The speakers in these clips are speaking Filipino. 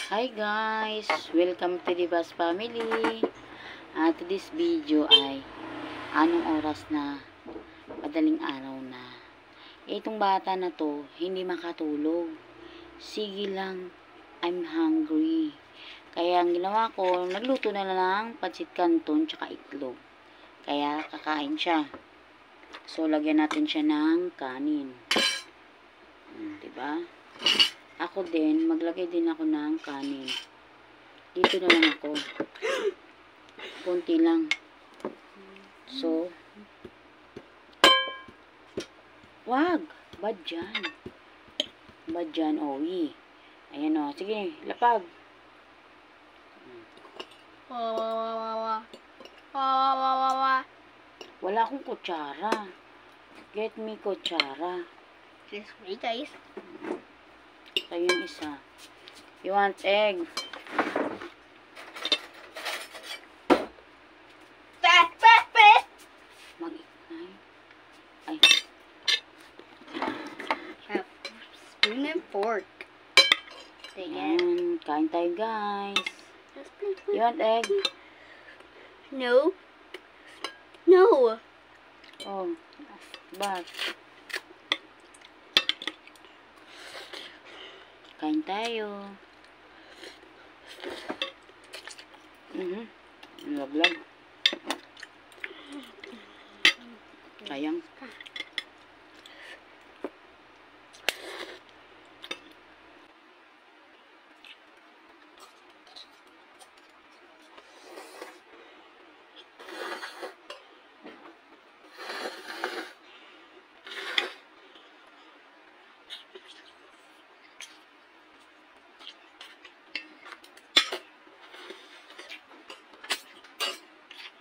Hi guys! Welcome to the Bas Family. Today's video ay anong oras na, madaling araw na. Itong bata na to, hindi makatulog. Sige lang, I'm hungry. Kaya ang ginawa ko, nagluto na lang pancit canton tsaka itlog. Kaya kakain siya. So, lagyan natin siya ng kanin. Diba? Ako din, maglagay din ako ng kanin. Dito na lang ako. Kunti lang. So, wag! Bad dyan. Bad dyan, owi. Ayan o. Sige, lapag. Wala akong kutsara. Get me kutsara. This way, guys. Ito yung isa. You want egg? Mag-ignay. Ay. Have spoon and fork. Ayan. Kain tayo, guys. You You want egg? No. No. Oh. But. Kain tayo. Laglag. Sayang.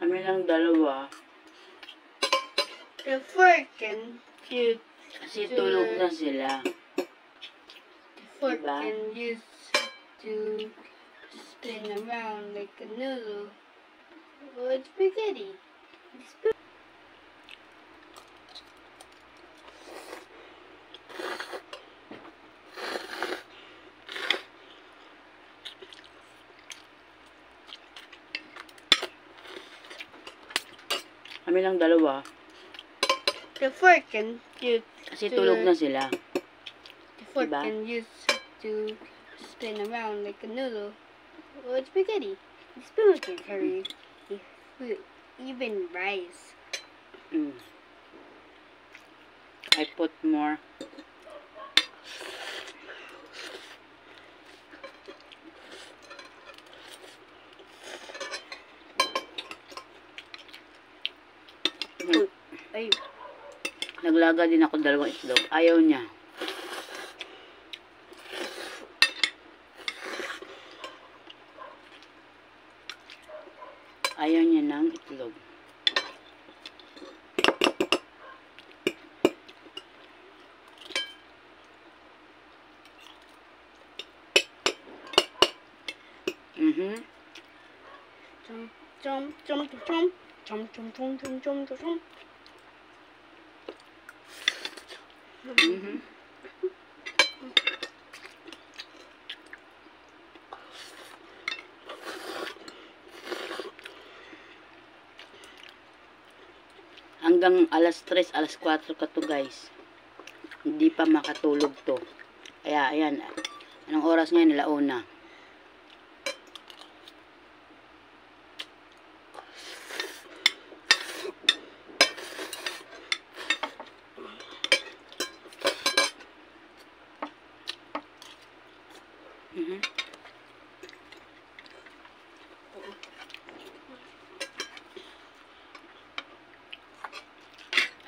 Kami lang dalawa. The fork and you. Kasi tulog na sila. The fork Diba? can use to spin around like a noodle or spaghetti. Kami lang dalawa. The fork can use. Kasi tulog na sila. The fork Diba? can use to spin around like a noodle or spaghetti. The spoon can carry food, even rice. I put more. Ay, Naglaga din ako dalawang itlog. Ayaw niya. Ayaw niya ng itlog. jump, jump, jump, jump, jump, jump, jump, jump, jump, jump. Hanggang alas 3, alas 4 ka to, guys. Hindi pa makatulog to. Kaya, ayan. Anong oras ngayon? Alauna.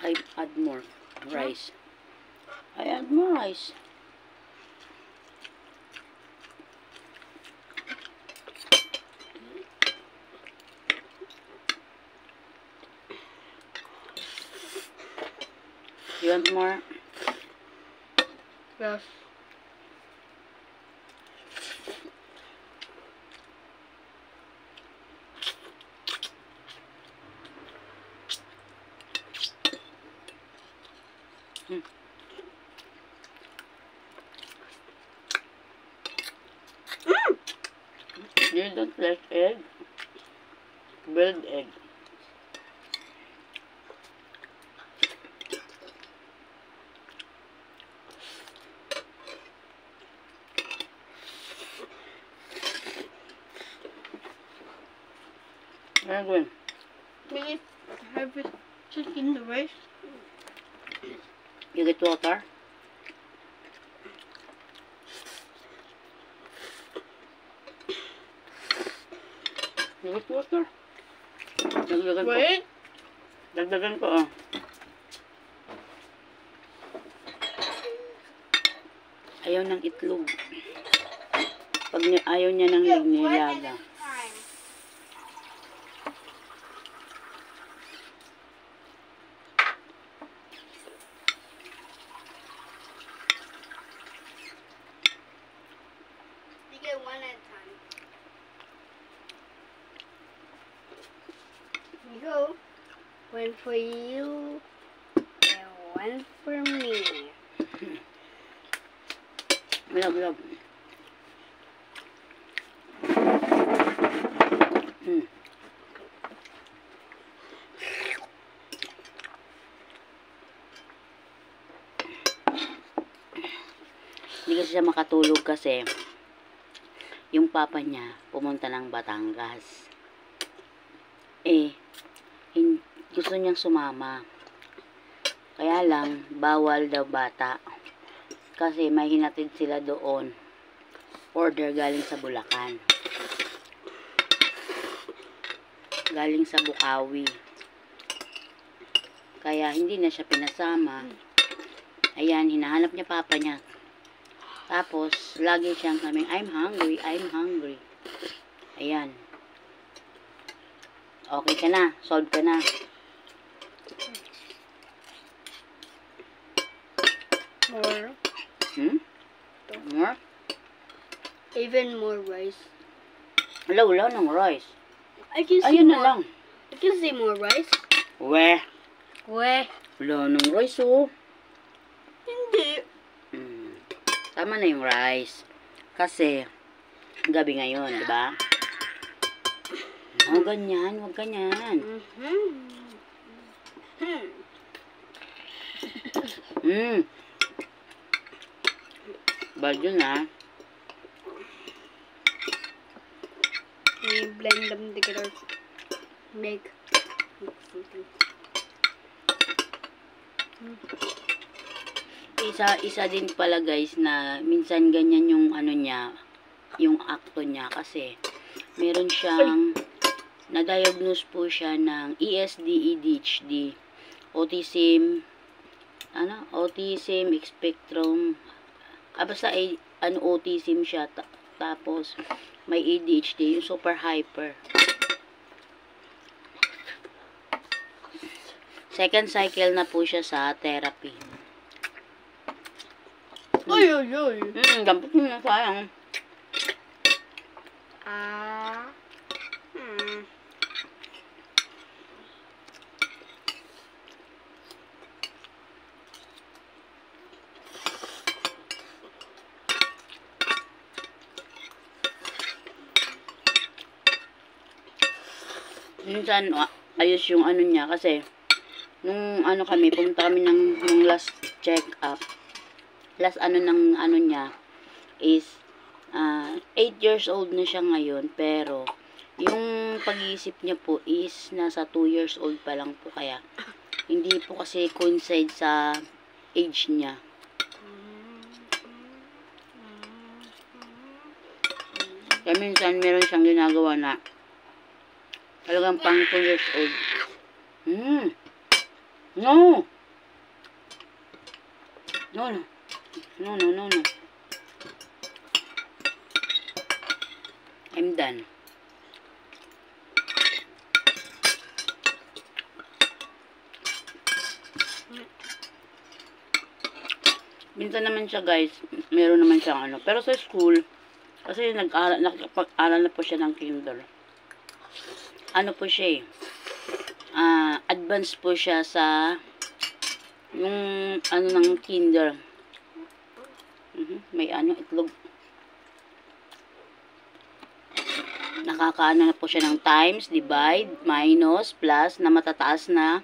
I add more rice. I add more rice. You want more? Yes. I don't like egg. Boiled egg. Ano gawin? Maybe have it just in the rice. You get water? You get water? Dagdagan ko. Wait. Dagdagan ko, oh. Ayaw ng itlog. Pag ayaw niya ng nilaga. You get one at a time. You go. One for you and one for me. Bilog. Hindi kasi siya makatulog kasi yung papa niya pumunta ng Batangas. Gusto niyang sumama. Kaya lang, bawal daw bata. Kasi may hinatid sila doon. Order galing sa Bulacan. Galing sa Bukawi. Kaya hindi na siya pinasama. Ayan, hinahanap niya papa niya. Tapos, lagi siyang sabi, I'm hungry. Ayan. Okay ka na. Solve ka na. More. More? Even more rice. Wala ng rice. I can see Ayun na more. lang. I can see more rice. Weh. Weh. Wala ng rice, oh. Hindi. Tama na yung rice. Kasi, gabi ngayon, di ba? Huwag ganyan. Bad yun, ah. We blend them together. Make something. Isa din pala guys na minsan ganyan yung ano niya, yung akto niya kasi meron siyang na-diagnose po siya ng ESD, ADHD, autism spectrum, basta autism siya, tapos may ADHD, yung super hyper. Second cycle na po siya sa therapy. Oy. Dampot mo na, sayang. Minsan, ayos yung ano niya kasi nung pumunta kami ng last check-up. Last ng niya is 8 years old na siya ngayon, pero yung pag-iisip niya po is nasa 2 years old pa lang po, kaya hindi po kasi coincide sa age niya. Kaya minsan meron siyang ginagawa na talagang pang 2 years old. No. I'm done. Minsan naman siya guys, meron naman siyang pero sa school, kasi nakapag-aral na po siya ng kinder. Po siya advance po siya sa yung ng kinder. May itlog. nakakaano na po siya ng times, divide, minus, plus, na matataas na.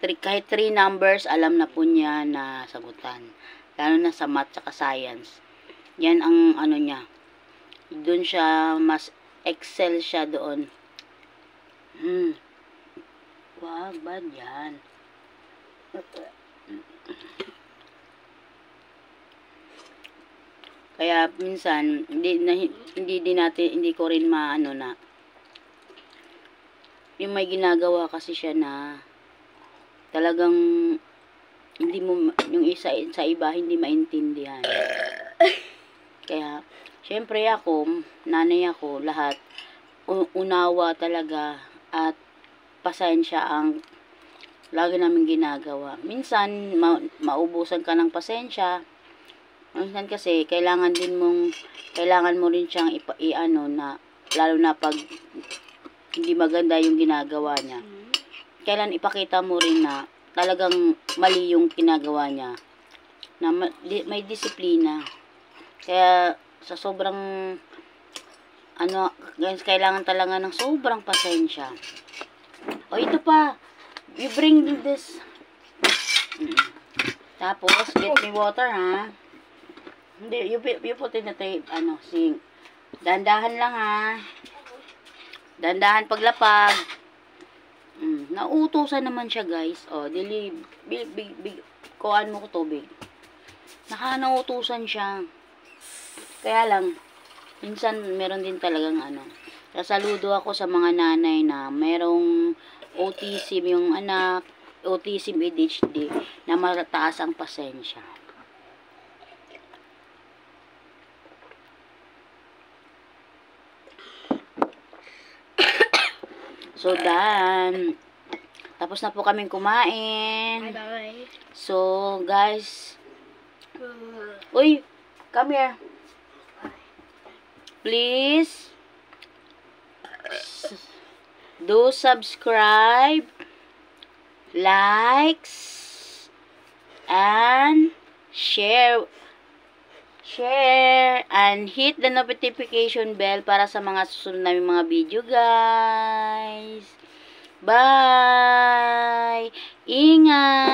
Kahit 3 numbers, alam na po niya na sagutan. Lalo na sa math at science. Yan ang ano niya. Doon siya, mas excel siya doon. Wag, bad yan. Kaya minsan hindi ko rin maano na yung may ginagawa kasi siya na talagang hindi mo yung isa sa iba hindi maintindihan. Kaya syempre ako, nanay ako, lahat unawa talaga at pasensya ang lagi namin ginagawa. Minsan maubusan ka ng pasensya. Minsan kasi kailangan mo rin siyang iano na lalo na pag hindi maganda yung ginagawa niya. Kailan ipakita mo rin na talagang mali yung ginagawa niya. Na may disiplina. Kaya sa sobrang ano, kailangan talaga ng sobrang pasensya. O ito pa, you bring this. Tapos get me water ha. Hindi, you put in the tape, sink. Dandahan lang ha. Dandahan paglapag. Nauutusan naman siya guys. O, kuhaan mo ko tubig. Nauutusan siya. Kaya lang, minsan meron din talagang saludo ako sa mga nanay na merong autism yung anak, autism ADHD, na mataas ang pasensya. So, done. Tapos na po kaming kumain. Bye-bye. So, guys. Uy, come here. Please. Do subscribe. Likes. And share. And hit the notification bell para sa mga susunod naming mga video, guys. Bye! Ingat!